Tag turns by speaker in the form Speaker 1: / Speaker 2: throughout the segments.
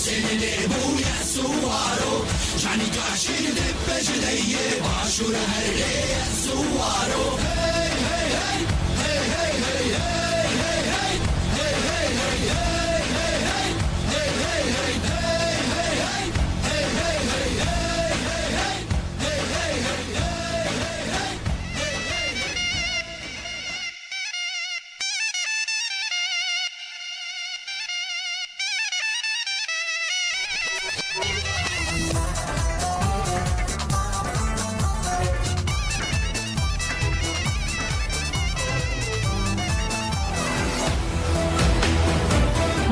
Speaker 1: سنلی بوی سوارو جانی کاشین دب بجلیه باشور هر ریه سوارو هی هی هی هی هی هی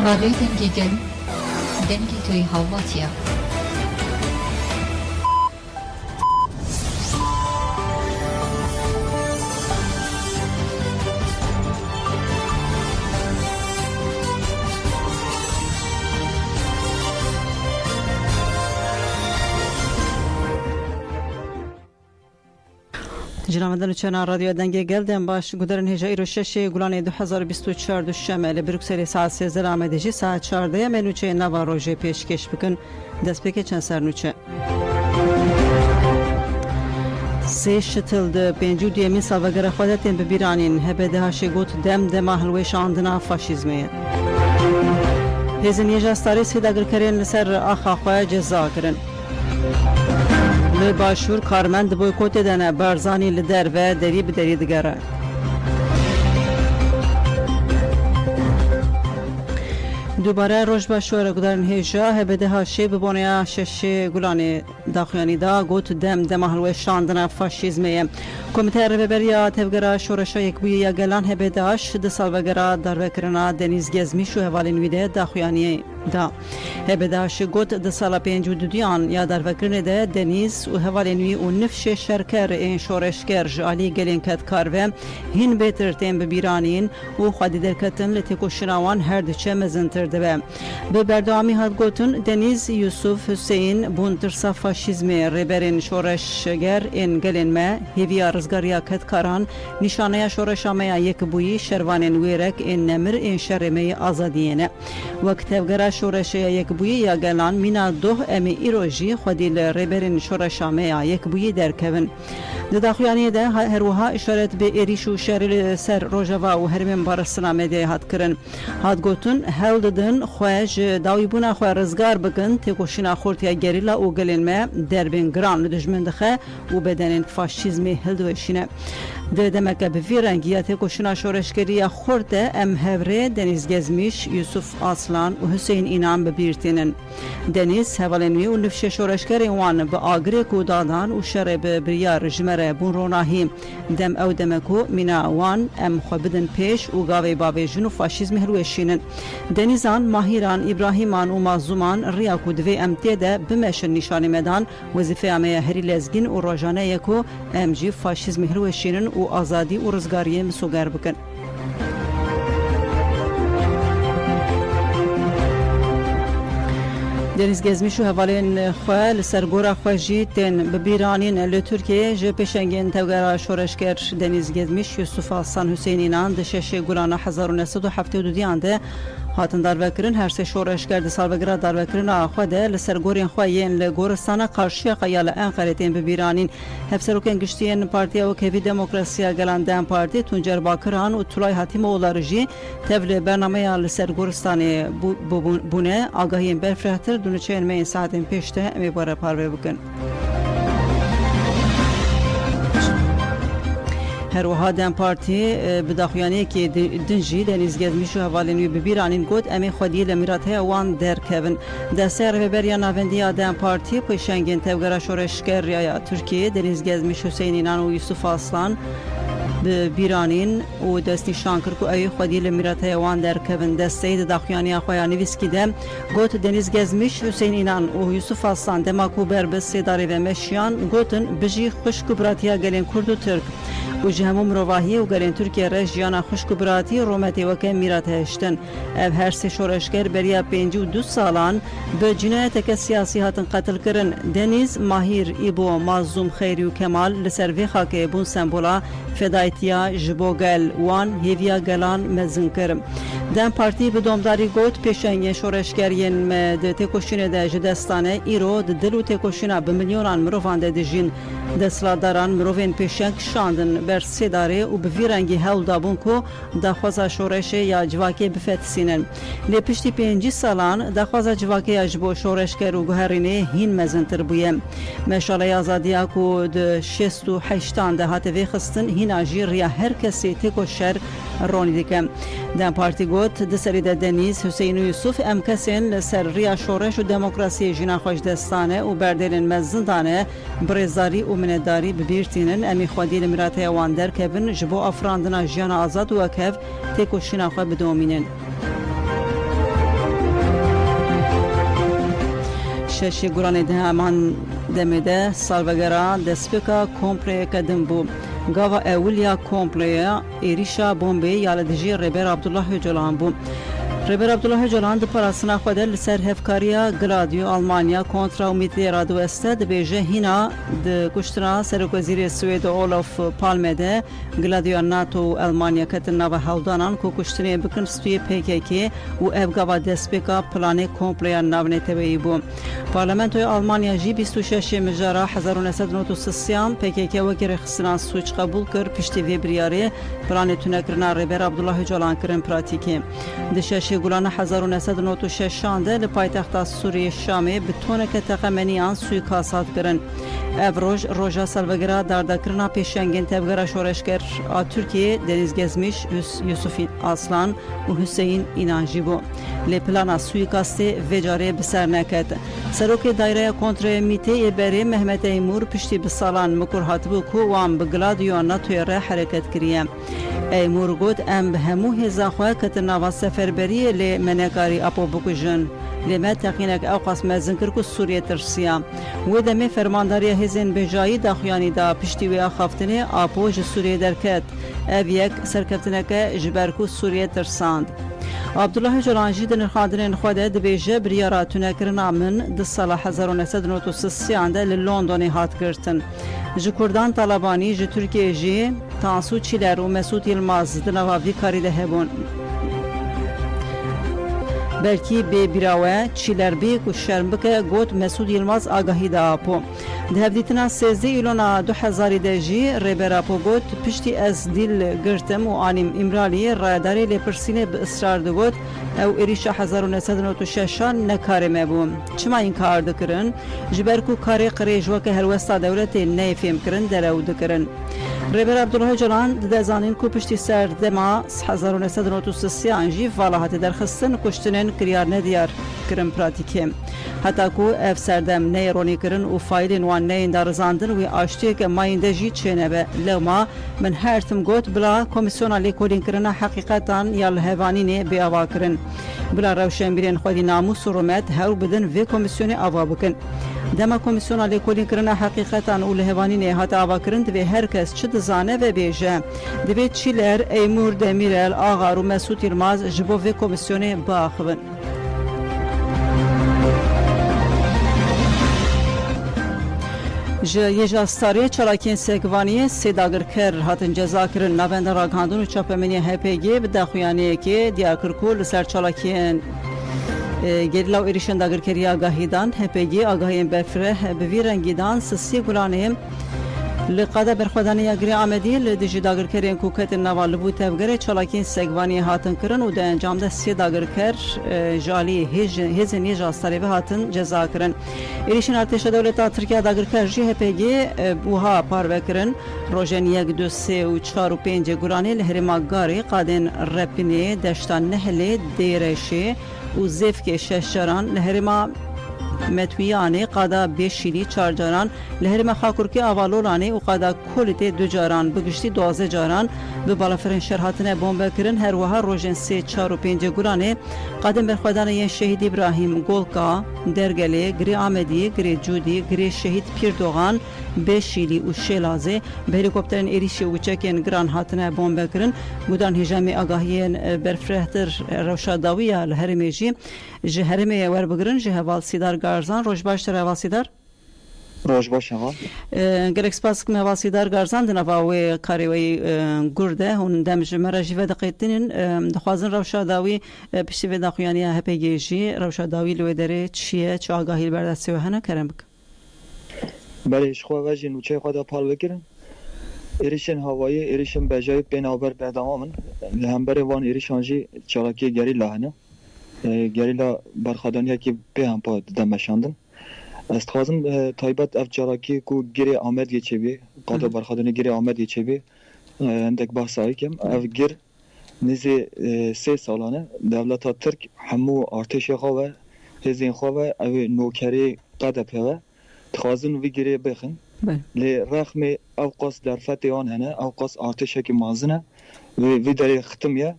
Speaker 2: رادیوی دنگی گل دنگی توی هواتیا
Speaker 3: جنابدن چنا رادیو دنگی گلدن باش گذرن هجایی رو شش گلانه 2024 دوشنبه لبروکسل ساعت 13 آمدگی ساعت 14 منوچه نوا روزه پیشکش بکن دست پک چند سرنوچه سه شتل ده پنجو دیمین سالوگر خودتین ببیرانین هبه دهاشه گوت دم هلوی شاندنا فاشیزمه هزینی جستاری سیداگر کرین لسر آخا خواه جزا کرن باشور کارمند بویکوت دنه بارزانی لدر و دری بدری دگره دوباره روش باشور گذارن هیجا هبده هاشه ببانیا شش گلانه داخیانی دا گوت دم هلوی شاندن فاشیزمه کمیته رهبری تفگرا شورشا یک بوی یا گلان هبده هاش ده سالوگرا دروکرنا دنیز گزمیش و حوالین ویده داخیانی دا هبده هاش گوت ده سال 52 یا دروکرنه ده دنیز و حوالینوی و نفش شرکر این شورشگر جالی گلین کد کارو هین بیتر تیم ببیرانین و خودی درکتن لتکوشناوان هر دچه مزنتر دبه به بردوامی هات گوتن دنیز یوسف حسین بونترسا فاشیزم ریبرین شورشگر این گلین ما هیوی رزگاریا کد کاران نشانه شورشامه یک بویی شروان ویرک این نمر این شرمه آزادینه وقت افگرا شورش یک بویی یا گلان مینا دوه امی ایروژی خودی ریبرین شورشامه یک بویی درکون داخیانی ده هر وها اشارت به ایریش و شهر سر روجاوا و هرمن بارسنامه ده هات کرن هات گوتن هل ددن خواج داوی بونا خو رزگار بکن تکوشنا خورتیا گریلا و گلین ما دربین گران لدجمن دخه و بدن فاشیزم هلدوشینه ده دمک به فیرنگی تکوشنا شورشگری خورده ام هوره دنیز گزمیش یوسف اصلان و حسین اینام ببیرتینن دنیز حوالنوی و نفش شورشگری وان با آگری کودادان و شرب بریار جمره بون روناهی دم او دمکو مینا وان ام خو بدن پیش و گاوی بابی جنو فاشیزم هلوشینن دنیزان ماهیران ابراهیمان و مازومان ریاکو دوی امتی ده بمشن نشانی مدان وظیفه امه هری لزگین و روزانه یکو ام جی فاشیزم هلوشینن و آزادی و رزگاری مسوگر بکن دنیز گزمیش و حوالین خواه لسرگورا خواهجی تن ببیرانین لترکیه جه پیشنگین توگرا شورشگر دنیز گزمیش یوسف حسن حسینینان ده شش گلانه 1972 ده هاتن دروکرین هر سه شورشگر ده سالوگرا دروکرین آخواده لسرگورین خواهین لگورستان قارشی قیال انقرتین ببیرانین هفسروکن گشتین پارتی و کوی دموکراسی گلاندن پارتی تونجر باکران و طلای حتیم اولارجی تبل برنامه لسرگورستان بونه آگاهین برفرهتر دونچه این ساعتین پیشته امی باره پاروه بکن هر وها دم پارتی بداخیانی که دنجی دنیز گزمیش و حوالینوی ببیرانین گود امی خودی لمیراته وان در کون دسته رهبری ناوندی دم پارتی پیشنگین توگرا شورشگر یا ترکیه دنیز گزمیش حسینینان و یوسف اصلان ببیرانین و دستی شانکر کو ای خودی لمیراته وان در کون دسته داخیانی خویانی ویسکیده گوت دنیز گزمیش حسینینان و یوسف اصلان دماکو بربس سیداری و مشیان گوتن بجی خوش کبراتیا گلین کرد و ترک و جهمو مروواهی و گرین ترکیه رش جیانا خشک و براتی رومتی وکه میرات هشتن او هر سه شورشگر بریا 52 سالان به جنایت که سیاسی هاتن قتل کرن دنیز ماهیر ایبو مازوم خیری و کمال لسر وی خاکه بون سمبولا فدایتیا جبوگل وان هیویا گلان مزن کرم دم پارتی به دومداری گوت پیشنگ شورشگرین مد تکوشین ده جدستانه ایرو ده دلو تکوشینا به میلیونان مروفان ده دجین دستلاداران مروفین پیشنگ شاندن بر سیداره و به ویرنگی هول دابون کو دخوازا شورش یا جواکی بفتسینن لپشتی 5 سالان دخوازا جواکی اجبو شورشگر و گوهرینه هین مزن تربویم مشاله آزادیا کو ده 68 ده هاتوی خستن هین آجیر یا هر کسی تکوشر رونی دیکم دم پارتی گوت دسری ده دنیز حسین و یوسف ام کسین لسر ریا شورش و دموکراسی جینا خوش دستانه و بردلین مزندانه برزاری و منداری ببیرتینن امی خودی لمراتی واندر کبن جبو افراندنا جیان آزاد و اکف تیکو شینا خواه بدومینن شش گران ده امان دمیده سالوگرا دسپیکا کمپلی کدن بو گاوا اولیا کمپلیا ایریشا بومبی یال دجی ربر عبدالله جولان بو ربر عبدالله جولان د پراسنا خود لسر هفکاریا گلادیو آلمانیا کنترا امیدی رادو استد بیجه هینا د کشتنا سرکوزیر سوید اولف پالمده گلادیو ناتو آلمانیا کتنا و هودانان کو کشتنی بکن ستوی پیکیکی و افگاوا دسپیکا پلان کمپلیا ناونه تبعی بو پارلمانتوی آلمانیا جی 26 مجارا 1993 پیکیکی وگر خسنا سوچ قبول کر پشتی وی بریاری پلان تونکرنا ربر عبدالله جولان کرن پراتیکی دشش گلان 1996 شانده لپایتخت سوریه شامی به تونک تقمنیان سویکاسات کرن افروج روژا سالوگرا داردکرنا پیشنگین تبگرا شورشگر ترکیه دنیز گزمیش یوسف آسلان و حسین اینانجی بو لپلانا سویکاسته وجاره بسر نکد سروک دایره کنتر میته بری محمد ایمور پشتی بسالان مکرهات بو کو وام بگلادیو ناتوی ره حرکت کریم ایمور گوت ام به همو هزا خواه کتنا و سفربری لی منکاری اپو بکجن لیمه تقینک اوقاس مزنکر کو سوریه ترسیا و دمی فرمانداری هزین بجایی داخیانی دا پشتی و آخافتنی اپو ج سوریه درکت او یک سرکفتنک جبرکو سوریه ترساند عبدالله جولانجی د نخادرین خوده د بیجه بریارا تونکرنا من د سال 1993 ده لندن هات گرتن ج کردان طالبانی ج ترکیه جی تانسو چیلر و مسعود یلماز د نواوی کاری ده هبون بلکی به بیراوه چیلر بیک و شرمبک گوت مسعود یلماز آگاهی دا اپو ده هفدیتنا 13 ایلونا 2000 جی ریبر اپو گوت پشتی از دیل گرتم و آنیم امرالی رایداری لپرسینه به اصرار دو گوت او ایریشا 1996 نکاره مبون چما این کار دکرن جبرکو کاری قریج وکه هلوستا دولت نیفیم کرن دلو دکرن ریبر عبدالله جولان دزانین کو پشتی سر دما 1993 انجی والاحات درخستن کشتنن کریار ندیار کرن پراتیکیم حتی کو اف سردم نیرونی کرن و فایلین وان نین دارزاندن و آشتی که ماینده جی چنه به لوما من هرتم گوت بلا کمیسیون لیکولین کرن حقیقتان یا الهوانینه بی آوا کرن بلا روشن بیرین خودی ناموس و رومت هر بدن وی کمیسیون آوا بکن دما کمیسیون لیکولین کرن حقیقتان و الهوانینه هات آوا کرن دوی هر کس چه دزانه و بیجه دوی چیلر ایمور دمیرل آغا رو مسعود یلماز جبو وی کمیسیون باخبن یجاستاری چالاکین سگوانی سیداگر کر هاتن جزا کرن نوند راگاندون و چاپمنی هپیگی به داخویانی که دیار کرکول سر چالاکین گریلا و ایریشن داگر کری آگاهیدان هپیگی آگاهیم برفره بویرنگیدان سسی گلانیم لقاده برخودانی اگری آمدی لدیجی داگر کرین کوکت نوال بو تفگر چالاکین سگوانی هاتن کرن و ده انجام ده سی داگر کر جالی هزین یجاستاری به هاتن جزا کرن ایریشن ارتش دولتا ترکیه داگر کر جی هپیگی بوها پارو کرن روژن 1 2 3 و 4 و 5 گرانی لهرما گاری قادن رپینی دشتان نهلی دیرشی و زفک ششران لهرما متویانه قادا بیشیلی 4 جاران لهرم خاکورکی آوالولانه و قادا کلیت 2 جاران بگشتی 12 جاران به بالافرین شرحاتنه بمب کرن هر وها روزن 3 4 و 5 گلانه قدم برخوادان یه شهید ابراهیم گولکا درگله گری آمدی گری جودی گری شهید پیردوغان بیشیلی و شلازه به هلیکوپترن ایریشی و چکن گران هاتنه بمب کرن بودن هجامی آگاهیین برفرهتر روشاداویه لهرمیجی جهرمی ور بگرن جهوال سیدار گارزان روش باشتر هوال سیدار
Speaker 4: روش باش هوا
Speaker 3: گلک سپاس که هوال سیدار گارزان دنباوی کاریوی گرده هون دمج مراجی و دقیقتین دخوازن روشاداوی پشتی و داخویانی هپیگیجی روشاداوی لوی داره چیه چه آگاهی بردستی و هنه کرم بک
Speaker 4: بله شخوا وجه نوچه خدا پال بگیرن ایریشن هوایی ایریشن بجای بنابر بدامن همبر وان ایریشانجی چالاکی گریلا هنه گریلا برخادانی که به هم پا دمشاندن استخوازم تایبت اف چالاکی کو گری آمد یه چبی قادا برخادانی گری آمد یه چبی اندک بحثایی کم اف گر نزی 3 سالانه دولتا ترک همو ارتش خواه هزین خواه او نوکری قادا پیوه تخوازن وی گری بخن لی رقم اوقاس در فتح آن هنه اوقاس ارتشه که مازنه وی در ختمیه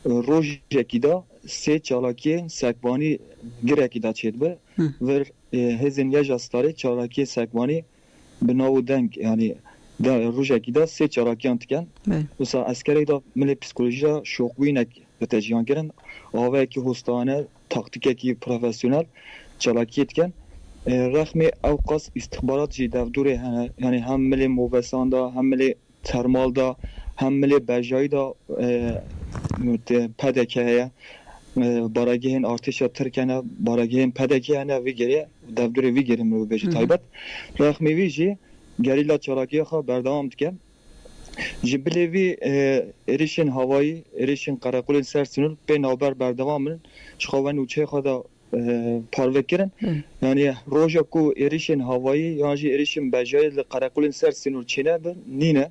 Speaker 4: روش یکیدا 3 چالاکی سکبانی گر یکیدا چید به و هزین یه جستاره چالاکی سکبانی بناو دنگ یعنی روش یکیدا 3 چالاکی انتکن وسا اسکری دا ملی پسیکولوژی دا شوقوینک بتجیان کرن آوه که هستانه تاکتیکه که پروفیسیونل چالاکی اتکن رقم اوقاس استخبارات جی دوره هنه یعنی هم ملی موبسان دا هم ملی ترمال دا هم ملی بجایی دا پدکه هیا بارگه هن ارتش ترکنه بارگه هن پدکه هنه وی گریه دوره وی گریم رو بجی تایبت رقم وی جی گریلا چالاکی خواه بردوام دکن جبلی وی ایریشن هوایی ایریشن قرقول سرسنول به نوبر بردوام من شخوان نوچه خدا پاروک کرن یعنی روزا کو ایریشن هوایی یعنی ایریشن بجای قرقول سرسنول چینه بن نینه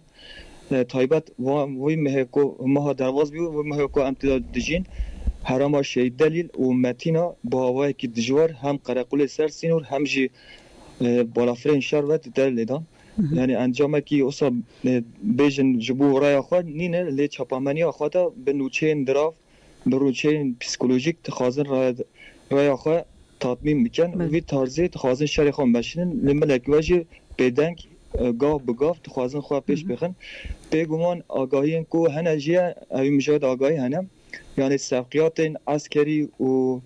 Speaker 4: تایبت وی مهکو ماه درواز بیو و مهکو امتداد دجین هرما شی دلیل و متینا با هوایی که دجوار هم قرقول سرسنول هم جی بالافرین شروت دلیل دان یعنی انجام کی اوسا بیژن جبو رای خود نینه لی چاپامنی خود به نوچه اندراف به نوچه پسیکولوژیک تخازن رای خود تطمیم میکن وی تارزی تخازن شری خون بشینن لملک وجه بدنگ گاه بگاه تخازن خود پیش بخن بگمان آگاهی کو هنجیه اوی مجاد آگاهی هنم یعنی سبقیات عسکری و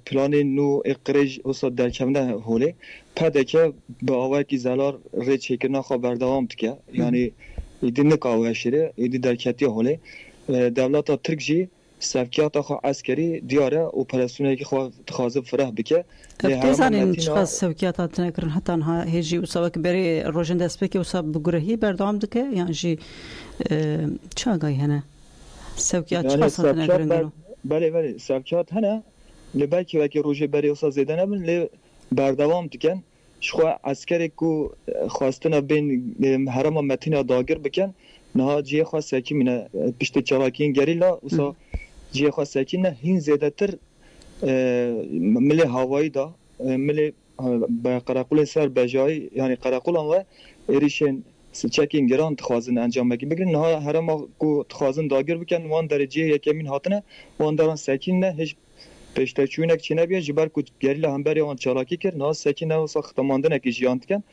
Speaker 4: پلان نو اقرج اوسا در کمده هوله پده که به آوه که زلار ری چکرنا خواه بردوام تکه یعنی ایدی نکاوه شده ایدی در کتی هوله دولتا ترک جی سبکیات خواه عسکری دیاره اپراسیونه که خواه تخازب فرح بکه
Speaker 3: بتزانین چقدر سبکیات نکرن حتی ها هیچی اوسا که بری روشن دست بکی اوسا بگرهی بردوام دکه یعنی جی چه آگاهی هنه سبکیات چقدر ساعت نکرن
Speaker 4: بله سبکیات هنه لبای که وکی روشه بری اوسا زیده نبن لی بردوام دکن شخوا عسکری کو خواستنا بین حرم متینا داگر بکن نه جیه خواست سکی منه پشت چراکین گریلا اوسا جیه خواست سکی نه هین زیده تر ملی هوایی دا ملی قرقول سر بجایی یعنی قرقول آنوه ایریشن چکین گران تخوازن انجام بگیرن نه حرم کو تخوازن داگر بکن وان درجه یکمین هاتنه وان دران سکین نه هیچ پشت چونک چینه بیا جبر کو گریلا هم بری آن چالاکی کرد نه سکینه و ساختماندن کی جیانت کن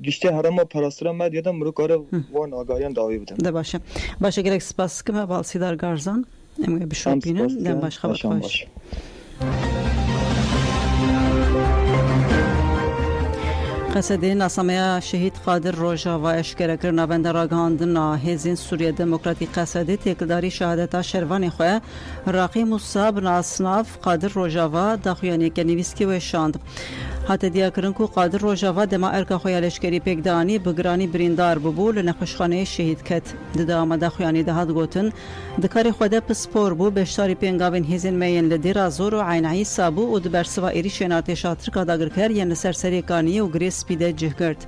Speaker 4: گشته هرما پراسترم مد یادم مرو کار وان آگاهیان داوی بودم
Speaker 3: ده باشه گرک سپاس که ما سیدار گارزان امروز بشوپینم دم باش خبر خوش قصدی ناسامه شهید قادر روژا و اشکره کرنا بند راگاندن هزین سوریه دموکراتی قصدی تکداری شهادتا شروانی خواه راقی مصاب ناسناف قادر روژا و داخویانی که نویسکی و شاند هات دیاکرن کو قادر روجاوا دما ارکا خویا لشکری پێکدانی بگرانی بریندار ببوو لە نەخۆشخانەیە شەهید کەت ددامەدا خویانی دەهات گوتن دکاری خۆدا پسپۆر بوو بەشداری پێنگاوین هێزن مەیەن لە دێرا زۆر و عینایی سابوو و دبەرسەوە ئێری شوێناتێشا ترکا داگرکار یان لەسەر سەرێکانیە و گرێ سپیدە جهگرت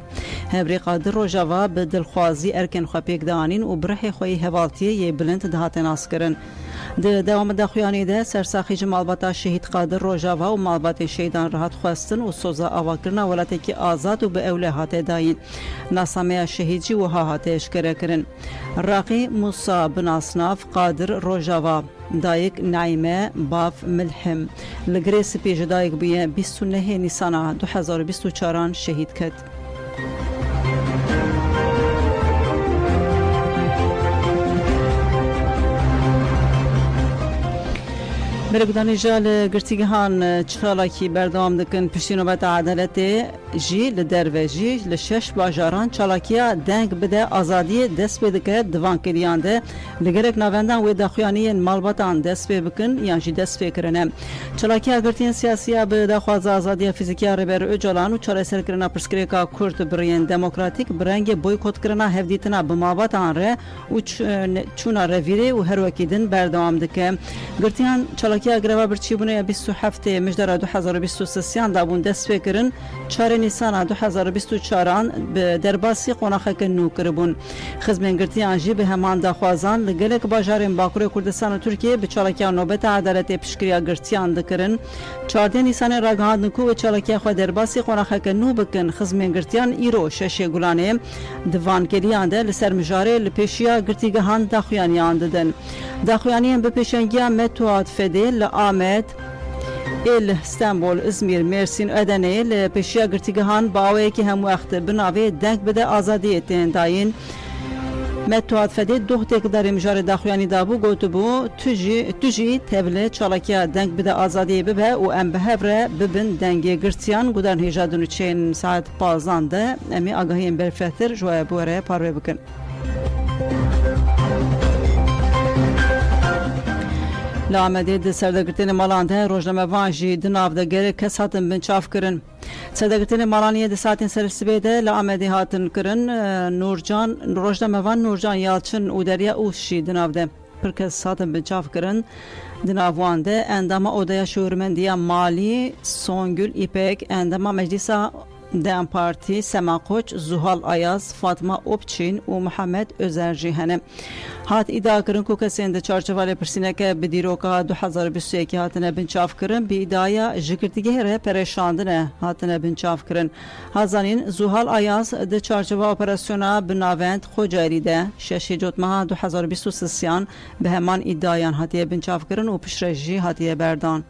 Speaker 3: هەبرێ قادر روجاوا بە دڵخوازی ئەرکێن خوا پێکدانین و برەحێ خۆی هەواڵتیە یە بلند دەهاتە ناسکردن دەوامەدا خویانیدا سەرساخیژ ماڵبەتا شەهید قادر روجاوا و ماڵبەتی شەیدان ڕاحت خواستن و سۆزا ئاواکردنا وڵاتێکی ئازاد و بە ئەولە هاتێ داین ناسامەیە شەهیدجی وها هاتێ شکرەکردن ڕاقی موسا بناسناف قادر روجاوا دایک نایمە باف ملحم لە گرێ سپێژە دایک بووە 29 نیسانە 2024 شەهید کەت برگدانی جال گرتیگهان چالاکی بردام دکن پشتینوبت عدالت جی لدرو جی لشش باجاران چالاکیا دنگ بده آزادی دست بدکه دوان کریان ده لگرک نوندان و دخویانی مالباتان دست بکن یعنی جی دست بکرنه چالاکیا گرتین سیاسیا به دخواز آزادی فیزیکی ربر اجلان و چاله سر کرنا پرسکریکا کورد برین دموکراتیک برنگ بویکوت کرنا هفدیتنا به مالباتان ره و چونا رویره و هر وکیدن بردام دکه گرتیان چالاکیا گروا برچی بونه 27 مجدر 2023 دابون دست بکرن 4 نیسان 2024 به درباسی قوناخک نو کربون خزمین گرتیان جی به همان دخوازان لگلک باجارین باکوری کردستان و ترکیه به چالاکیا نوبت عدالت پشکریا گرتیان دکرن 14 نیسان راگهاند نکو و چالاکیا خو درباسی قوناخک نو بکن خزمین گرتیان ایرو شش گلانه دوان کریان ده لسر مجاره لپیشیا گرتیگهان دخویانیان ددن دخویانیان به پیشنگیا متواد فدل آمد ال استانبول ازمیر مرسین ادنه لپیشیا گرتیگهان باوی که هم وقت بناوی دنگ بده آزادی تین داین متواد فدی دو تقدر مجار داخویانی دابو گوتو بو تجی تبله چالاکیا دنگ بده آزادی ببه و ام بهره ببن دنگ گرتیان گودن هجادونو چین ساعت 15 امی آگاهی برفتر جوای بوره پاروی بکن لامده د سردگرتین مالانده روزنامه وانجی دناو د گره کس هاتن بنچاف کرن سردگرتین مالانیه د ساعتین سرسبیده لامده هاتن کرن نورجان روزنامه وان نورجان یالچن او دریا اوشی دناو ده پر کس هاتن بنچاف کرن دناوانده اندama odaya şuurmendiya mali Songül İpek endama meclisa Dem Parti Sema Koç, Zuhal Ayaz, Fatma Opçin و محمد Özerji hene. Hat iddia kirin ku kesên di çarçevalê pirsîneke bi dîroka 2021 hatine binçav kirin bi îdaya ji girtîgehê re pereşandine hatine binçav kirin. Hazanîn Zuhal Ayaz di çarçeva operasyona bi navend Xocayrî de 6 Cotmeha 2023 bi heman îddayan hatiye binçav kirin û piştre jî hatiye berdan.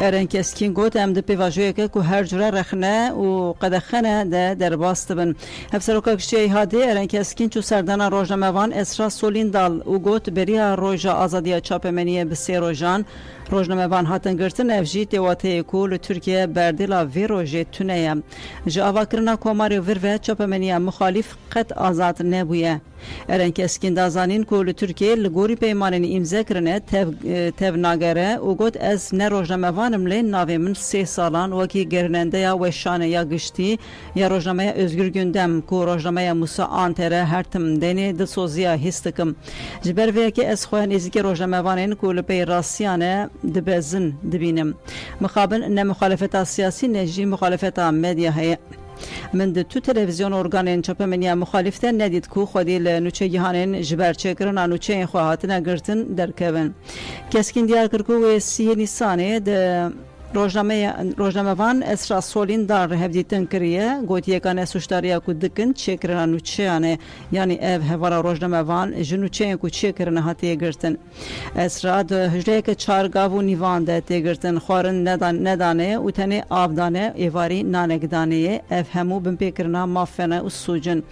Speaker 3: ارن کسکین گوت ام د پیواژوی که کو هر جوره رخنه و قدخنه ده در باست بن هفسروکا کشی هادی ارن کسکین چو سردانا روزنامه وان اسرا سولیندال و گوت بریا روزا آزادی چاپمنیه به سه روزان روزنامه وان هاتن گرتن افجی تواته کول ترکیه بردلا وی روزه تونه جاوا کرنا کوماری ور چاپمنیه مخالف قط آزاد نبویه ارن کسکین دازانین کول ترکیه لگوری پیماننی امضا کرنه تv ناگره و گوت از نه روزنامه وانم لین ناوی من 3 سالان وکی گرننده یا وشانه یا گشتی یا روزنامه özgür gündem کو روزنامه موسی آنتره هرتم دنی د سوزیا هستکم جبر وکی از خوان ازکی روزنامه وانین کول پی راسیانه دبزن دبینم مقابل نه مخالفت سیاسی نه جی مخالفت مدیا هي من د تو تلویزیون ارگانین چاپمنیا مخالفت ندید کو خودی لنوچه جهانین جبر چکرن انوچه خواهاتنا گرتن درکون کسکین دیار کرکو و 3 نیسانه د روزنامه وان اسرا سولین دار هفدیتن کریه گوتیه کانه سوشتاریا کو دکن چکرن نوچه یعنی اف هوارا روزنامه وان جنوچه کو چکرن هاتیه گرتن اسرا د هجره که چارگاو نیوان ده تگرتن خورن ندانه و تنه آبدانه ایواری نانگدانه اف همو بمپیکرنا مافنه و سوجن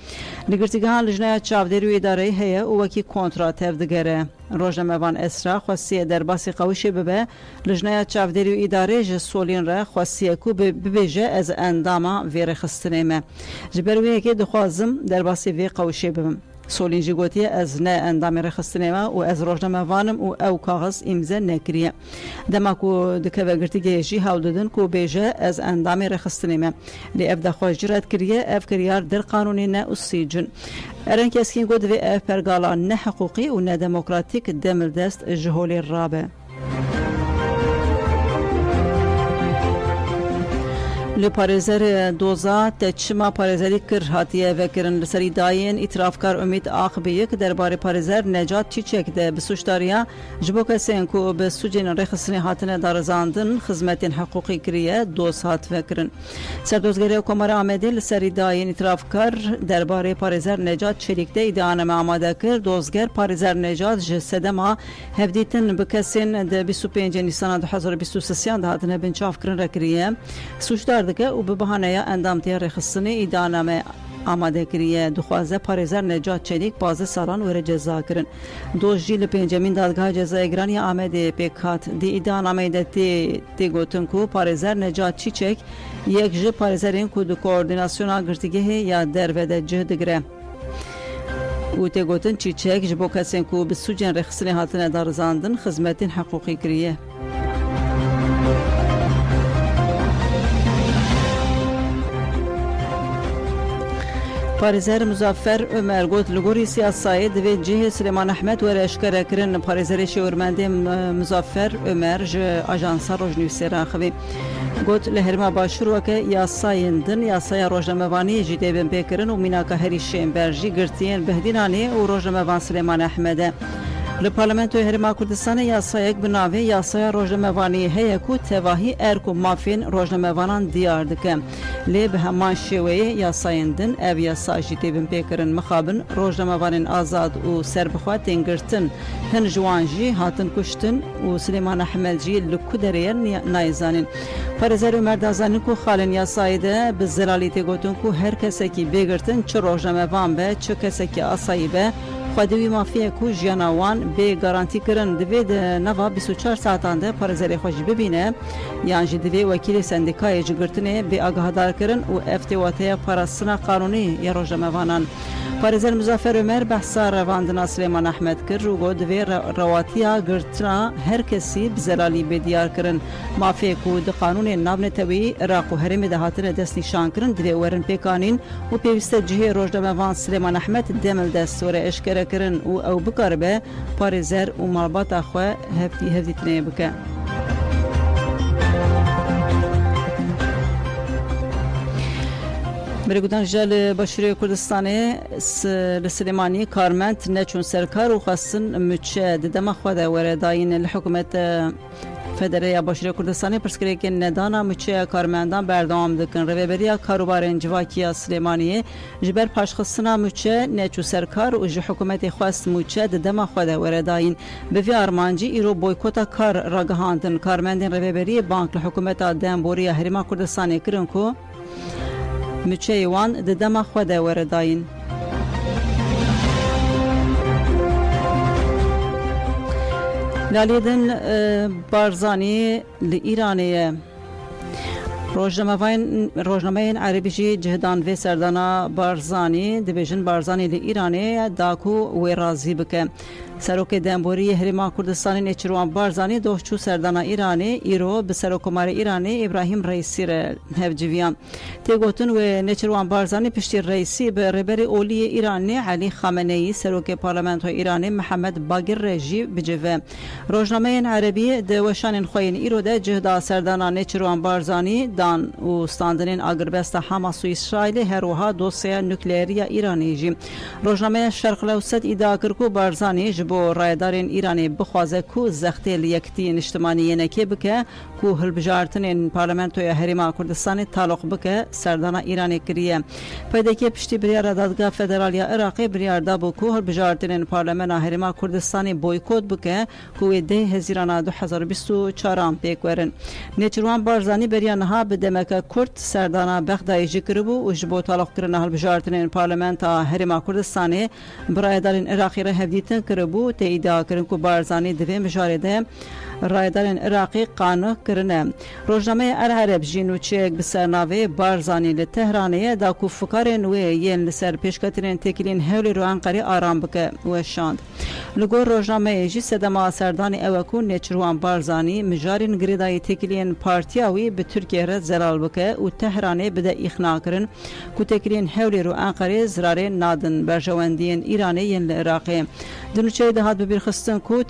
Speaker 3: لگرتیگان لجنه چاودری و اداره هیه و وکی کنترات هفدگره روزنامه وان اسرا خاصیه در باسی قوشه ببه لجنه چاودری و اداره سولین را خاصیه کو ببیجه از انداما ویر خستنیمه جبرویه که دخوازم در باسی وی قوشه ببم سولینجی گوتی از نه اندام رخصتنه و از روزنامه وانم و او کاغذ امضا نکریه دما کو دکه وگرتی جی هاودن کو بیجه از اندام رخصتنه لی اف دخواج جرات کریه اف کریار در قانونی نه السجن ارن کسکین گود و اف پرگالا نه حقوقی و نه دموکراتیک دمل دست جهولی رابه لپارێزەر دۆزا تەچما پارێزەری کرد هاتیە vekirın li serî dayên îtirafkar Umît Axbiyik derbarê parêzer Necat Çîçek de bi sûcdariya ji bo kesên ku bi sûcên rêxistinê hatine darizandin xizmetên heqûqî kiriye doz hat vekirin. Serdozgeriya Komara Amedê li serî dayên îtirafkar derbarê parêzer Necat Çelik de îdianame amade kir. Dozger parêzer Necat ji sedema hevdîtin bi kesên di 25 Nîsana 2023 de hatine binçavkirin re kiriye. Sûcdar و به بهانه اندامتی رخصتنی ایدانامه آماده کریه دخوازه پارێزەر نجات چلیک 12 سالان وره جزا کرن دوز جیل پنجمین دادگاه جزای گرانی آمده پیکات دی ایدانامه دتی تی گوتن کو پارێزەر نجات چیچک یک جه پارێزەرین کو دو کوردیناسیونا گرتیگه یا دروده جه دگره و تی گوتن چیچک جبو کسین کو به سوجن رخصتنی هاتنه دارزاندن خدمتین حقوقی کریه پارێزەر مزافەر Ömer got li gorî siyasayê divê cihê Silêman Ehmed were eşkere kirin parêzerê Şêwirmendê Muzaffer Ömer ji Ajansa Rojnivîsê re xivî got li Herêma Başûr weke yasayên din yasaya rojnamevaniyê jî dê bin pêkirin û mînaka herî şêmber jî girtiyên Behdînanê û rojnamevan Silêman Ehmedê li Parlamentoya Herêma Kurdistanê yasayek bi navê yasaya rojnamevaniyê heye ku tevahî erk û mafên rojnamevanan diyar dike lê bi heman şêweyê yasayên din ev yasa jî tê bin pêkirin mixabin rojnamevanên azad û serbixwe tên girtin hin ji wan jî hatin kuştin û Silêman Ehmed jî li ku derê nayê zanîn. Parêzer Ömer da zanîn ku xalên yasayê de bi zelalî tê gotin ku her kesekî bêgirtin çi rojnamevan be çi kesekî asayî be xwedî wî mafiyê ku jiyana wan bê garantî kirin divê di nava 24 saatan de parêzerê xwe jî bibîne yan jî divê wekîlê sendîkayê ji girtinê bê agahdar kirin û ev tê wateya parastina qanûnî ya rojnamevanan. Parêzer Muzaffer Ömer behsa revandina Silêman Ehmed kir û got divê rewatiya girtina her kesî bi zelalî bêdiyar kirin. Mafiyê ku di qanûnên navnetewî Iraq û Herêmê de hatine destnîşan kirin divê werin pêkanîn û pêwîst e cihê rojnamevan Silêman Ehmed demil dest were eşkere kirin û ew bikaribe parêzer û malbata xwe hevdîtinê bike. برگودان جل باشوری کردستانی لسلیمانی کارمند نچون سرکار و خواستن مچه ددم خود وره داین الحکومت فدرالیا باشوری کردستانی پرسکری که ندانا مچه کارمندان بردام دکن رویبریا کاروبارن جواکیا سلیمانی جبر پاشخصنا مچه نچون سرکار و جه حکومت خواست مچه ددم خود وره داین به وی آرمانجی ایرو بویکوتا کار راگهاندن کارمندن رویبری بانک لحکومت دنبوریا هریما کردستانی کرن کو مچه وان د دمه خو د ورداین لالیدن بارزانی ل ایرانیه روزنامه عربی جی جهدان و سردانا بارزانی دبیجن بارزانی ل ایرانیه داکو و رازی بکه سروک دنبوری هریما کردستانی نچروان بارزانی دوشچو سردانا ایرانی ایرو به سروکمار ایرانی ابراهیم رئیسی ره هفجویان تیگوتن و نچروان بارزانی پشتی رئیسی به ربر اولی ایرانی علی خامنه‌ای سروک پارلمانت ایرانی محمد باقر رژی بجوه روزنامه عربی دوشان خوین ایرو ده جهدا سردانا نچروان بارزانی دان و استاندنین اگربست حماس و اسرائیل هروها دوسیه نوکلئری ایرانی جی روزنامه شرق الاوسط ادعا کرد که بارزانی بو رایدارین ایرانی بخوازه کو زختی لیکتی اجتماعی نکی بکه کو هلبجارتن پارلمانتوی هریما کردستان تعلق بکه سردانا ایرانی کریه پیدا که پشتی بریار دادگاه فدرالیا عراقی بریار دابو کو هلبجارتن پارلمان هریما کردستانی بویکوت بکه کو ده هزیران 2024 پیکورن نچروان بارزانی بریانها به دمک کرد سردانا بغدای جکربو و جبو تعلق کرن هلبجارتن پارلمان هریما کردستانی برایدارین عراقی را هدیتن کربو کو تیدا کرن کو بارزانی دوی مجارده رایدارن عراقی قانع کرنه روزنامه العرب جینوچک بسرناوی بارزانی لتهرانیه دا کو فکرن و ین لسر پیشکترین تکلین هولی رو انقره آرام بکه و شاند لگور روزنامه جی سدما سردانی اوکو نچروان بارزانی مجارین گریدای تکلین پارتیاوی به ترکیه را زلال بکه و تهرانیه بده اخنا کرن کو تکلین هولی رو انقره زراره نادن برجواندین ایرانی ین لعراقی دنوچه دهات ببیرخستن کو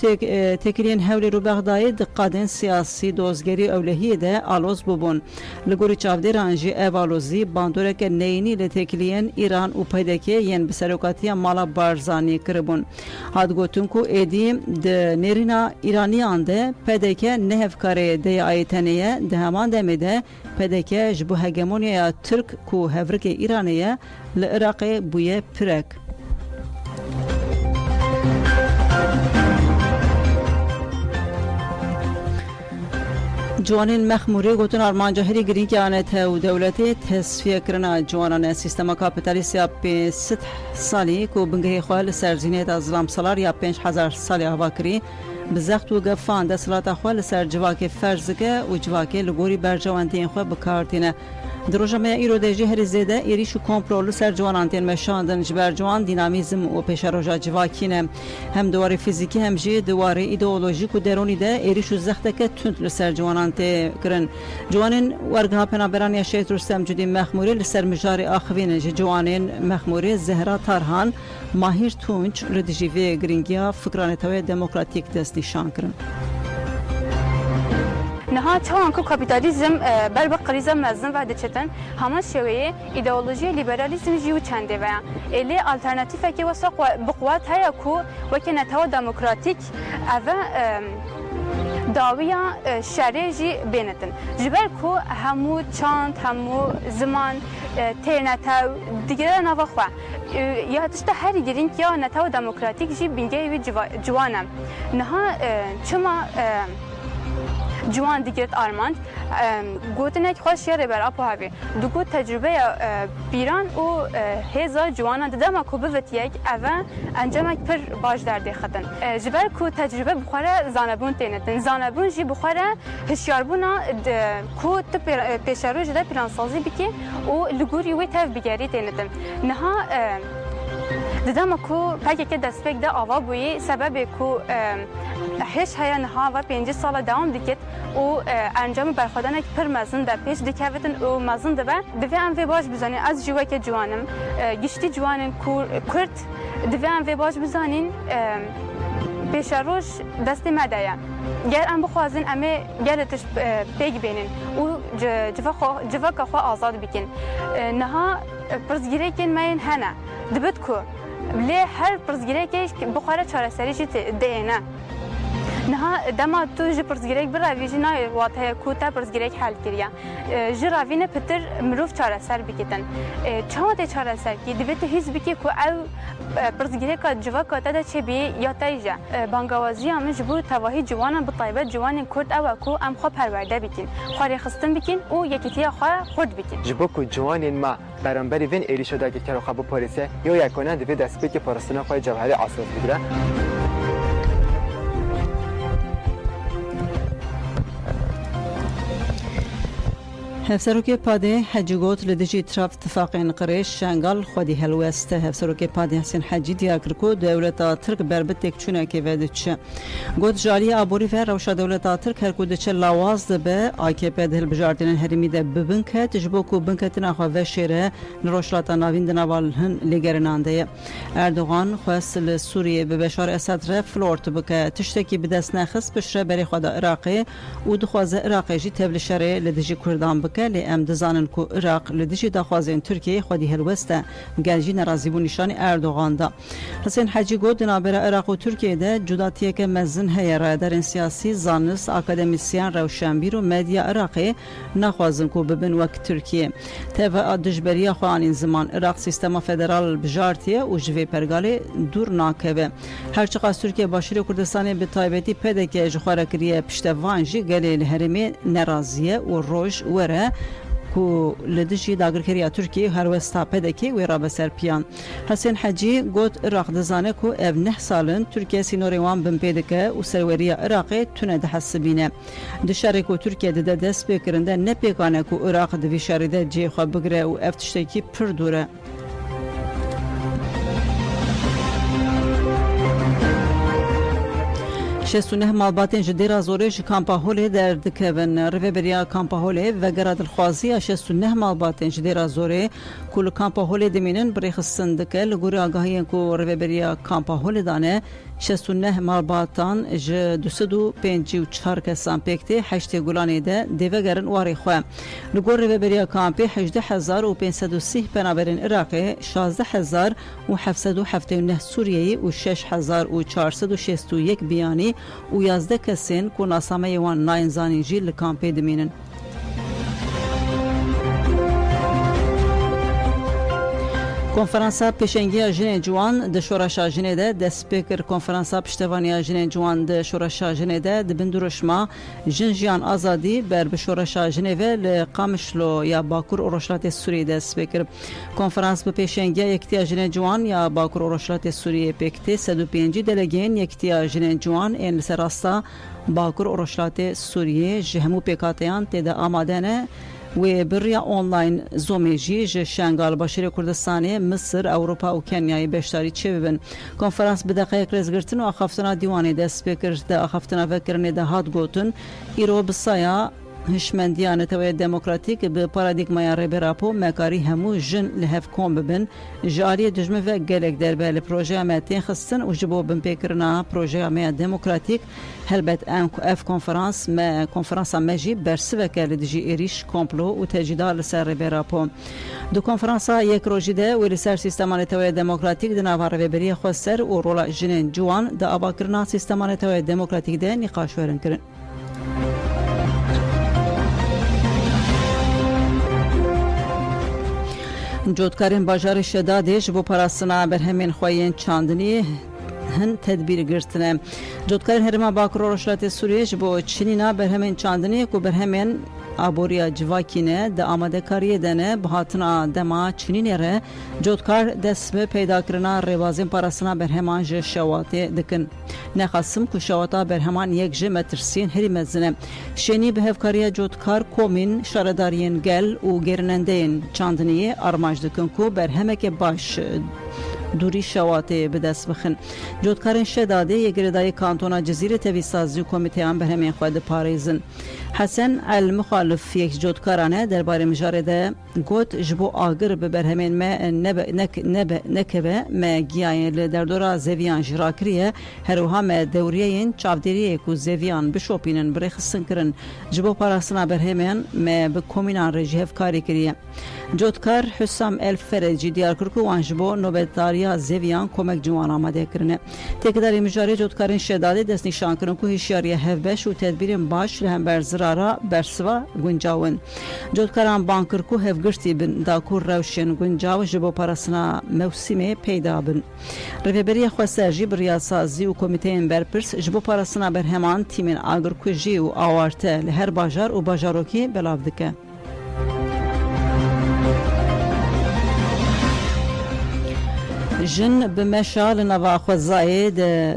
Speaker 3: تکلین هولی رو بغدای دقادن سیاسی دوزگری اولهیه ده آلوز ببون لگوری چاودی رانجی اوالوزی باندورک نینی لتکلین ایران و پیدکی ین بسروکاتی مالا بارزانی کربون هاد گوتون کو ایدیم ده نیرینا ایرانیان ده پیدکی نهفکاری ده آیتنیه ده همان دمیده پیدکی جبو هگمونیا ترک کو هفرک ایرانیه لعراق بویه پرک جوانین مخموری گوتن آرمان جاهری گرین که آنت و دولتی تصفیه کرنا جوانان سیستم کاپیتالیستی یا 5 سالی کو بنگهی خواه لسرزینیت از ظلم سالار یا 5000 سالی هوا کری بزخت و گفان ده سلاتا خواه لسر جواک فرزگه و جواک لگوری برجواندین خواه بکارتینه دروجمه ایرودجی هر زده ایریش و کمپرول سر جوانان تین مشاندن جبر جوان دینامیزم و پیش روزا جواکینه هم دواره فیزیکی هم جی دواره ایدئولوژیک و درونی ده ایریش و زخته که تند لسر جوانان تی کرن جوانین ورگها پنابران یا شیط رستم جدی مخموری لسر مجاری آخوین جوانین مخموری زهرا تارهان ماهیر تونج لدجیوی گرینگیا فکرانتوی دموکراتیک دست نشان کرن
Speaker 5: نها چون که کاپیتالیزم بر با قریزه مزن و دچتن همان شویه ایدئولوژی لیبرالیسم جیو چنده و الی آلترناتیفه که وساق بقوات هیا کو وکی نتوا دموکراتیک او داویا شریجی بینتن جبر کو همو چاند همو زمان ترنتاو دیگه نواخوا یا تشتا هر گرین یا نتوا دموکراتیک جی بینگه وی جوانم نها چما جوان دیگرت آرماند گوتنک خوش یاره بر آپو هاوی دو گوت تجربه بیران و هزار جوانان دما کو بوت یک اول انجامک پر باش در دخدن جبر کو تجربه بخوره زانبون تینتن زانبون جی بخوره هشیاربونا کو تو پیشرو جدا پلانسازی بکی و لگوری وی تف بگری تینتن نها دما کو پاکی که دست پک ده آوا بوی سبب کو هیچ هیا نها و 5 سال دوام دیگه و انجام برخوردن پر مزن در پیش دیکویتن و مزن ده دوی ام وی باش بزنین از جوه که جوانم گشتی جوانن کرد دوی ام وی باش بزنین پیش روش دستی مدایا گر ام بخوازن اما گرتش پیگ بینن و جوا که خواه آزاد بکن نها پرزگیری کن ماین هنه دبت کو لی هر پرزگیری که بخواره چاره سری جی دینه نها دما تو جی پرزگیری برای جی نای واته کوتا پرزگیری حل کریا جی راوینه پتر مروف چاره سر بکیتن چهات چاره سر کی دویت هیچ بکی کو او پرزگیری که جوا کاتا دا چه بی یا تایجا بانگوازی هم جبور تواهی جوانان بطایبت جوان کرد او کو ام خواه پرورده بکین خواری خستن بکین او یکیتی خواه خورد بکین
Speaker 6: جبو کو جوانین ما برانبری وین ایلی شده که کرو خبو پاریسه یا یکونه دوی دست بکی پارستان خواه جوهری اساس بگیره
Speaker 3: هفسروکی پاده حجگوت لدیجی تراف اتفاقین قریش شنگال خودی هلوست هفسروکی پاده حسین حجی دیار کرکو دولتا ترک بربت تکچونه که ودچه گوت جالی آبوری و روشا دولتا ترک هر کودچه لاواز به AKP دهل بجاردن هرمی ده ببنکه تجبو کو بنکتنا خو وشره نروشلاتا ناوین دنوالهن لگرنانده اردوغان خواست لسوریه به بشار اسد رف فلورت بکه تشتکی بدست نخص بشره بری خدا عراقی و دخوازه عراقی جی تبل شره لدیجی کردان بکه لی ام دزانن کو عراق لدیجی دخوازین ترکیه خودی هلوسته گلجی نرازی بو نشانی اردوغان دا حسین حجی گود نابر عراق و ترکیه ده جداتیه که مزن هیا رادرین سیاسی زانست اکادمیسیان روشنبیر و مدیا عراقی نخوازن کو ببن وقت ترکیه تبع دجبریه خوانین زمان عراق سیستم فدرال بجارتیه و جوی پرگالی دور ناکوه هرچقدر ترکیه باشوری کردستانی به تایبتی پدکه جخواره کریه پشتوانجی گلی الهرمی نرازیه و روش وره کو لدجی داگرکریا ترکیه هر وستا پدکی و را بسر پیان حسین حجی گوت عراق دزانه کو اف 9 سالن ترکیه سینوریوان بن پدکه و سروریه عراقی تونه ده حسبینه د شرکو ترکیه د دست بکرنده نه پیکانه کو عراق د وشاریده جی خو بگره و افتشتکی پر دوره 69 مالباتên ji dêra zorê ji kampa Holê derdikevin. Rêveberiya kampa Holê vegera dilxwaziya 69 malbatên ji dêra zorê ku li kampa Holê dimînin birêxistin dike li gorî agahiyên ku rêveberiya kampa Holê dane 69 malbatan ji 254 kesan pêktê heştê Gulanê de dêvegerin warê xwe. Li gor rêveberiya kampê 18530 penaberên Iraqê, 16779 Sûriyeyî û 6461 biyanî û 11 kesên ku nasameyê wan nayên zanîn jî li kampê dimînin. Konferansa pêşengiya jinên ciwan di şoreşa jinê de dest pê kir. Konferansa piştevaniya jinên ciwan di şoreşa jinê de di bin duruşma jin jiyan azadî ber bi şoreşa jinê ve li Qamişlo ya Bakur û Rojhilatê Sûriyê dest pê kir. Konferans bi pêşengiya yekitiya jinên ciwan ya Bakur û Rojhilatê Sûriyê pêkitê 105 delegeyên yekitiya jinên ciwan ên li ser rasta Bakur û Rojhilatê Sûriyê ji hemû pêkhateyan têde amade ne و بریا آنلاین زومیجی ج شنگال باشیر کردستانی مصر اوروپا و کنیای بشتاری چه ببن کنفرانس به دقیق رزگرتن و آخفتنا دیوانی دست بکر ده آخفتنا فکرنی ده هات گوتن ایرو بسایا هشمندیان توی دموکراتیک به پارادیگمای ریبراپو مکاری همو جن لحف کن ببن جاری دجمه و گلک در بله پروژه امتین خستن و جبو بن پیکرنا پروژه امت دموکراتیک هلبت اف کنفرانس مجی برسه کل دیجی ایریش کمپلو و تجدید لسر ریبراپو دو کنفرانس یک روزی ده و لسر سیستمان توی دموکراتیک ده نوار وبری خسر و رولا جنین جوان ده آباکرنا سیستمان توی دموکراتیک ده نقاش ورن کرن. جودکارین باجار شدادش بو پاراستنا برهمین خوین چاندنی هن تدبیر گرتنه. جودکارین هرما باکر و رشلات سوریش بو چنینا برهمین چاندنی کو برهمین آبوریا جواکینه ده آماده کاریه دنه بهاتنا دما چنینه ره جودکار دست به پیدا کرنا روازین پاراستنا برهمان ج شواته دکن. نخاسم کو شواتا برهمان یک ج مترسین هری مزنه. شنی به هفکاریه جودکار کومین شاردارین گل و گرنندین چاندنیه آرماج دکن کو برهمک باش دوری شواته به دست بخن. جودکارین شداده یگردای کانتونا جزیره تویسازی کمیته برهمین خود پاریزن. حسن المخالف یک جودکارانه درباره مجاره ده گوت جبو آگر به برهمین ما نکبه ما گیاین لدردورا زویان جراکریه هروها ما دوریین چاودریه کو زویان بشوپینن برخصن کرن جبو پاراسنا برهمین ما به کومینان رجی هفکاری کریه. جودکار حسام الفرجی دیار کرکو وانجبو نوبتداریا زویان کمک جوان آماده کرنه. تکداری مجاری جودکارین شداده دست نشان کرن کو هشیاری هفبش و تدبیرین باش لهم برزرارا برسوا گنجاون. جودکاران بانکر کو هفگرتی بن داکور روشن گنجاو جبو پاراسنا موسیمه پیدا بن. رهبری خواسته بریاسازی و کمیته برپرس جبو پاراسنا برهمان تیمین آگر کو جی و آوارته لهر باجار و باجاروکی بلاو دکه. جن به مشال نوا خوزاید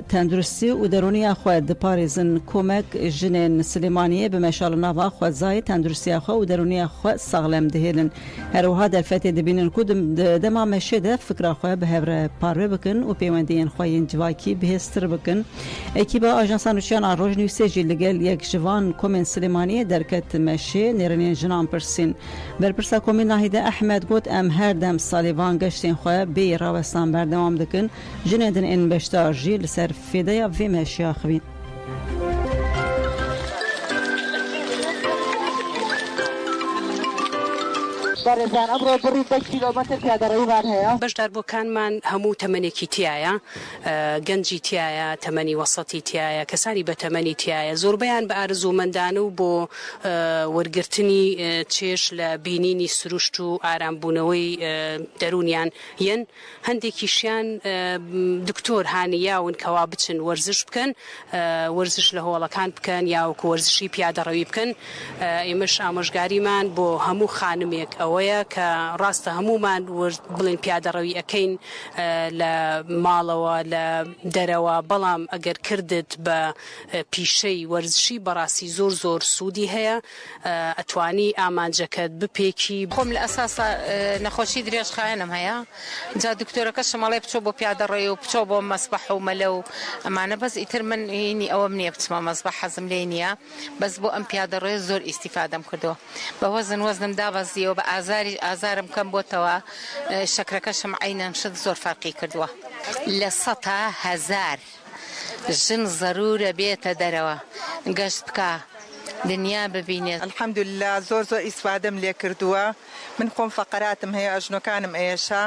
Speaker 3: تندرستی و درونی خود پاریزن کمک جنین سلیمانیه به مشال نوا خوزاید تندرستی خود و درونی خود سالم دهیلن هر وها در فتی دبینن کدوم دما مشده فکر خود به هر پاره بکن و پیوندین خوین جواکی بهستر بکن اکیبا آژانس نوشیان آروج نیوسیجی لگل یک جوان کومن سلیمانیه درکت مشه نرنین جنان پرسین برپرسا کومن ناهیده احمد گوت ام هر دم سالیوان گشتین خود بی راوستان بردوام دکن جنیدن این بشتار جی لسر فیده یا وی مشیا خوین.
Speaker 7: بەڕێزان ئەمڕۆ بڕی 10 کیلۆمەتر پیادەڕەویمان هەیە.
Speaker 8: بەشداربووەکانمان هەموو تەمەنێکی تایە، گەنجی تایە، تەمەنی وەسەتی تایە، کەسانی بە تەمەنی تایە، زۆربەیان بە ئارزومەندانە و بۆ وەرگرتنی چێش لە بینینی سروشت و ئارامبوونەوەی دەرونیان یەن. هەندێکیشیان دکتۆر هانیاون کەوا بچن وەرزش بکەن، وەرزش لە هۆڵەکان بکەن یاوەکو وەرزشی پیادەڕەوی بکەن. ئێمەش ئامۆژگاریمان بۆ هەموو خانمێک ئەوەیە کە ڕاستە هەمومان بڵێن پیادەڕەوی ئەەکەین لە ماڵەوە لە دەرەوە، بەڵام ئەگەر کردت بە پیشەی وەرزشی بەڕاستی زۆر زۆر سوودی هەیە، ئەتوانی ئامانجەکەت بپێکی.
Speaker 9: خۆم لە ئەساسا نەخۆشی درێژخایەنم هەیە، جا دکتۆرەکەشم مەڵێ بچۆ بۆ پیادەڕێی و بچۆ بۆ مەسبەح و مەلە و ئەمانە، بەس ئیتر من هینی ئەوەم نییە بچمە مەسبەح، حەزم لێ نییە، بەس بۆ ئەم پیادەڕێ زۆر ئیسیفادەم کردەوە. بە وەزنم دابەزیەوە، بە ئازارم کەم بۆتەوە، شەکرەکەشم عینەم شت زۆر فەرقی کردووە. لە 100,000 ژن ضرورە بێتە دەرەوە گەشت بکە، دنیا ببینێت.
Speaker 7: الحەمدولله زۆر ئیسفادەم لێ کردووە. من خۆم فەقەراتم هەیە، ئەژنۆکانم ئێشە،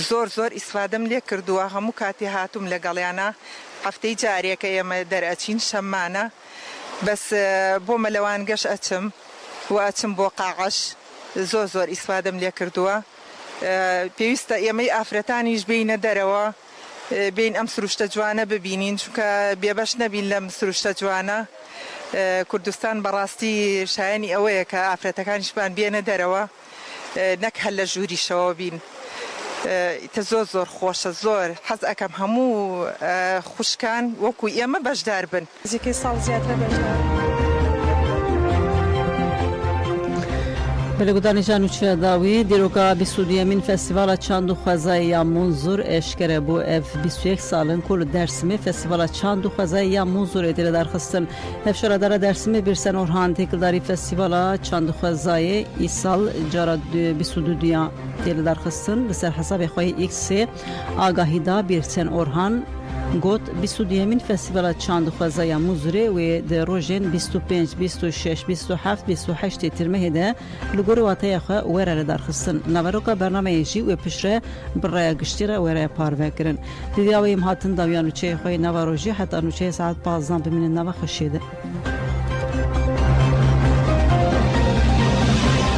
Speaker 7: زۆر ئیسفادەم لێ کردووە. هەموو کاتی هاتووم لەگەڵیانە، هەفتەی جارێکە ئێمە دەرئەچین شەممانە، بەس بۆ مەلەوان گەشت ئەچم و ئەچم بۆ قاعەش، زۆر ئیسفادەم لێ کردووە. پێویستە ئێمەی ئافرەتانیش بینە دەرەوە، بین ئەم سروشتە جوانە ببینین، چونکە بێبەش نەبین لەم سروشتە جوانە. کوردستان بەڕاستی شایانی ئەوەیە کە ئافرەتەکانیشمان بێنە دەرەوە، نەک هەر لە ژووریشەوە بین. زۆر خۆشە، زۆر حەز ئەەکەم هەموو خوشکان وەکو ئێمە بەشدار بن. زیکەی ساڵ زیاترە بەشدار.
Speaker 3: بەلەگودانی داوی دیرۆکە 22مین فستیڤالە چاند و خوازای یامون زۆر ئێشکەرە بۆ ئەف 21 ساڵن کول دەرسمێ فستیڤالە چاند و خوازای یامون زۆر ئێدێ دەرخستن. ئەف شەرەدارە دەرسمێ بیرسەن ئۆرهان تێکلداری فستیڤالە چاند و خوازایە ئیساڵ جارە 22 تێلە دەرخستن لەسەر حەسابی خۆی ئیکسێ ئاگاهیدا بیرسەن ئۆرهان گوت 22مین فستیڤالە چاند و خوازای یامون زۆرێ وێ دە ڕۆژێن 25 26 27 28 ترمەهێدە لەگۆری واتەیەخە وێرە لە دەرخستن. ناڤەرۆکە بەرنامەیەژی وێ پشرە بڕایە گشتیرە وێرەیە پارڤەکردن. دیدیاوەیم هاتن داویان نوچەی خۆی ناڤەڕۆژی حتا نوچەی ساعت 15 بمینن ناوە خەشێدە.